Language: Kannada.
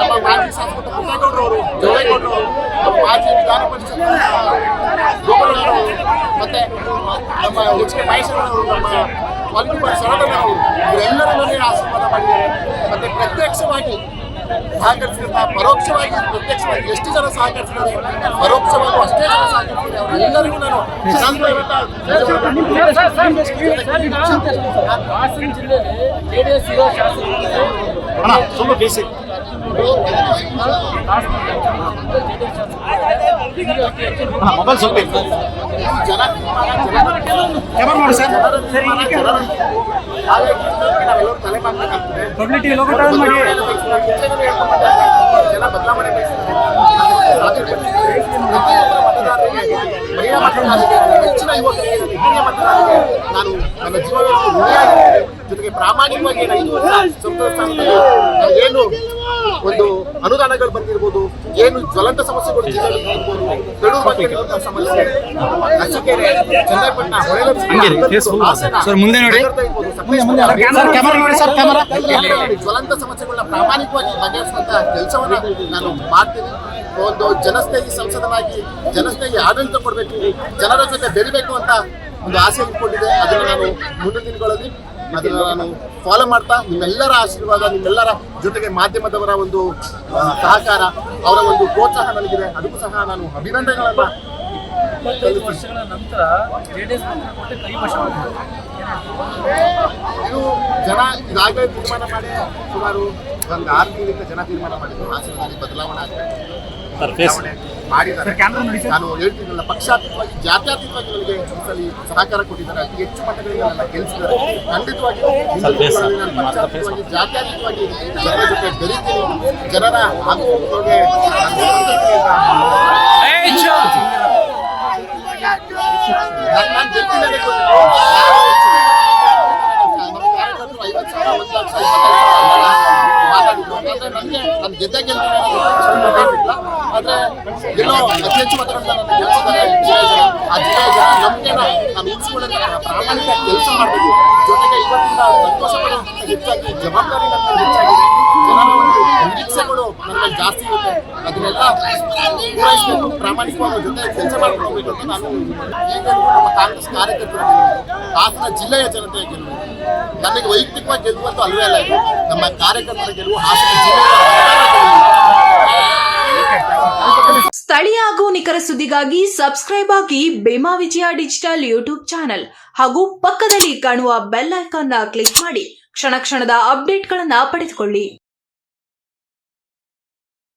ನಮ್ಮ ಮಾಜಿ ಶಾಸಕ ಪುಟ್ಟೇಗೌಡರವರು, ಜೋಳೇಗೌಡರವರು, ನಮ್ಮ ಮಾಜಿ ವಿಧಾನ ಪರಿಷತ್ ಗೋಪಾಲರವರು, ಮತ್ತೆ ನಮ್ಮ ಎಚ್.ಕೆ. ಮಹೇಶ್ವರವರು, ನಮ್ಮ ವಾಲ್ಮೀಕಿ ಸರಳರವರು ಇವರೆಲ್ಲರನ್ನೇ ಆಶೀರ್ವಾದ ಮಾಡಿದ್ದಾರೆ. ಮತ್ತೆ ಪ್ರತ್ಯಕ್ಷವಾಗಿ ಸಹಕರಿಸಿದ, ಪರೋಕ್ಷವಾಗಿ ಪ್ರತ್ಯಕ್ಷವಾಗಿ ಎಷ್ಟು ಜನ ಸಹಕರಿಸಿದ್ದಾರೆ, ಪರೋಕ್ಷವಾಗಿ ಅಷ್ಟೇ ಜನ ಸಹಕರಿಸಿದ್ದಾರೆ. ಅವರೆಲ್ಲರಿಗೂ ನಾನು ಹಾಸನ ಜಿಲ್ಲೆಯಲ್ಲಿ ಜೆಡಿಎಸ್ ಇರೋ ಶಾಸಕರು ತುಂಬ ಬೇಸಿಕ್ ಮೊಬೈಲ್ ಸ್ವಲ್ಪ ಜನ ಮಾಡಿ ಸರ್, ನಾವೆಲ್ಲರೂ ತಲೆ ಮಾಡಬೇಕಾಗ್ತದೆ. ಜನ ಬದಲಾವಣೆ ಮಹಿಳಾ ಮತದಾರರಿಗೆ, ಹೆಚ್ಚಿನ ಯುವಕರಿಗೆ, ಹಿರಿಯ ಮತದಾರರಿಗೆ ನಾನು ನನ್ನ ಜೀವನದಲ್ಲಿ ಋಣಿಯಾಗಿದ್ದೇನೆ. ಜೊತೆಗೆ ಪ್ರಾಮಾಣಿಕವಾಗಿ 5 ವರ್ಷ ಸಂಸದ ಸ್ಥಾನದಲ್ಲಿ ಏನು ಒಂದು ಅನುದಾನಗಳು ಬಂದಿರ್ಬೋದು, ಏನು ಜ್ವಲಂತ ಸಮಸ್ಯೆಗಳು ಜಿಲ್ಲೆಯಲ್ಲಿ ಇರ್ಬೋದು, ಬೆಳೂರು ಬಗ್ಗೆ ಸಮಸ್ಯೆ, ಅರಸೀಕೆರೆ, ಚನ್ನಪಟ್ಟಣ, ಜ್ವಲಂತ ಸಮಸ್ಯೆಗಳನ್ನ ಪ್ರಾಮಾಣಿಕವಾಗಿ ಬಗೆಹರಿಸುವಂತ ಕೆಲಸವನ್ನ ನಾನು ಮಾಡ್ತೀನಿ. ಒಂದು ಜನಸ್ನೇಹಿ ಸಂಸದನಾಗಿ ಜನಸ್ನೇಹಿ ಆಡಳಿತ ಕೊಡಬೇಕು, ಜನರ ಜೊತೆ ಬೆರಿಬೇಕು ಅಂತ ಒಂದು ಆಸೆ ಇಟ್ಕೊಂಡಿದೆ. ಅದನ್ನು ನಾನು ಮುಂದಿನ ದಿನಗಳಲ್ಲಿ ಅದನ್ನು ನಾನು ಫಾಲೋ ಮಾಡ್ತಾ, ನಿಮ್ಮೆಲ್ಲರ ಆಶೀರ್ವಾದ, ನಿಮ್ಮೆಲ್ಲರ ಜೊತೆಗೆ ಮಾಧ್ಯಮದವರ ಒಂದು ಸಹಕಾರ, ಅವರ ಒಂದು ಪ್ರೋತ್ಸಾಹ ನನಗಿದೆ. ಅದಕ್ಕೂ ಸಹ ನಾನು ಅಭಿನಂದನೆಗಳನ್ನ. 25 ವರ್ಷಗಳ ನಂತರ ಜೆಡಿಎಸ್ ಕೈ ವಶವಾಗಿದೆ. ಇದು ಜನ ಈಗಾಗಲೇ ತೀರ್ಮಾನ ಮಾಡಿ ಸುಮಾರು ಒಂದು 6 ತಿಂಗಳಿಂದ ಜನ ತೀರ್ಮಾನ ಮಾಡಿದ್ರು ಹಾಸನದಲ್ಲಿ ಬದಲಾವಣೆ ಆಗಬೇಕು ಮಾಡಿದ್ದಾರೆ. ನಾನು ಹೇಳ್ತೀನಲ್ಲ, ಪಕ್ಷಾತೀತವಾಗಿ ಜಾತ್ಯಾತೀತವಾಗಿ ನನಗೆ ಈ ಸಲ ಸಹಕಾರ ಕೊಟ್ಟಿದ್ದಾರೆ. ಅತಿ ಹೆಚ್ಚು ಮಟ್ಟಗಳಿಗೆ ನನ್ನ ಗೆಲ್ಲಿಸಿದ್ದಾರೆ. ಖಂಡಿತವಾಗಿ ನಾನು ಪಕ್ಷಾತೀತವಾಗಿ ಜಾತ್ಯಾತೀತವಾಗಿ ಜನರ ಜೊತೆ ಬೆರೀತೀನಿ. ಜನರ ಆಗುವುದಕ್ಕೆ ನಾನು ಗೆಲ್ತೀನಿ. ನನಗೆ ನಾನು ಗೆದ್ದೆ ಗೆಲ್ತೀನಿ ಆದರೆ ಎಲ್ಲೋ ಅತಿ ಹೆಚ್ಚು ಮತಗಳನ್ನ ನನ್ನ ಗೆಲ್ಸಿದ್ದಾರೆ. ಆ ಜಿಲ್ಲೆಯ ಜನ ನಂಬಿಕೆನ ನಾನು ಉಳಿಸ್ಕೊಳ್ಳೋಕೆ ಪ್ರಾಮಾಣಿಕ ಕೆಲಸ ಮಾಡಬೇಕು. ಜೊತೆಗೆ ಇವತ್ತಿಂದ ಸಂತೋಷಪಡೋದಕ್ಕಿಂತ ಹೆಚ್ಚಾಗಿ ಜವಾಬ್ದಾರಿ ನನ್ನ ಹೆಚ್ಚಾಗಿದೆ. ಜನರ ಒಂದು ನಿರೀಕ್ಷೆಗಳು ನನ್ನ ಮೇಲೆ ಜಾಸ್ತಿ ಇರುತ್ತೆ. ಅದನ್ನೆಲ್ಲ ಪೂರೈಸಬೇಕು, ಪ್ರಾಮಾಣಿಕವಾಗಿ ಜೊತೆ ಕೆಲಸ ಮಾಡ್ಕೊಂಡು ಹೋಗ್ಬೇಕು ಅಂತ ನಾನು ಈಗ ನಮ್ಮ ಕಾಂಗ್ರೆಸ್ ಕಾರ್ಯಕರ್ತರ ಹಾಸನ ಜಿಲ್ಲೆಯ ಜನತೆಯ ಗೆಲುವು, ನನಗೆ ವೈಯಕ್ತಿಕವಾಗಿ ಗೆಲ್ಲುವಂತೂ ಅಲ್ವೇ ಅಲ್ಲ. ಇದು ನಮ್ಮ ಕಾರ್ಯಕರ್ತರ ಗೆಲುವು, ಹಾಸನ ಜಿಲ್ಲೆಯ. ಸ್ಥಳೀಯ ಹಾಗೂ ನಿಖರ ಸುದ್ದಿಗಾಗಿ ಸಬ್ಸ್ಕ್ರೈಬ್ ಆಗಿ ಬೇಮಾ ವಿಜಯ ಡಿಜಿಟಲ್ ಯೂಟ್ಯೂಬ್ ಚಾನೆಲ್ ಹಾಗೂ ಪಕ್ಕದಲ್ಲಿ ಕಾಣುವ ಬೆಲ್ ಐಕಾನ್ ಕ್ಲಿಕ್ ಮಾಡಿ ಕ್ಷಣ ಕ್ಷಣದ ಅಪ್ಡೇಟ್ಗಳನ್ನು ಪಡೆದುಕೊಳ್ಳಿ.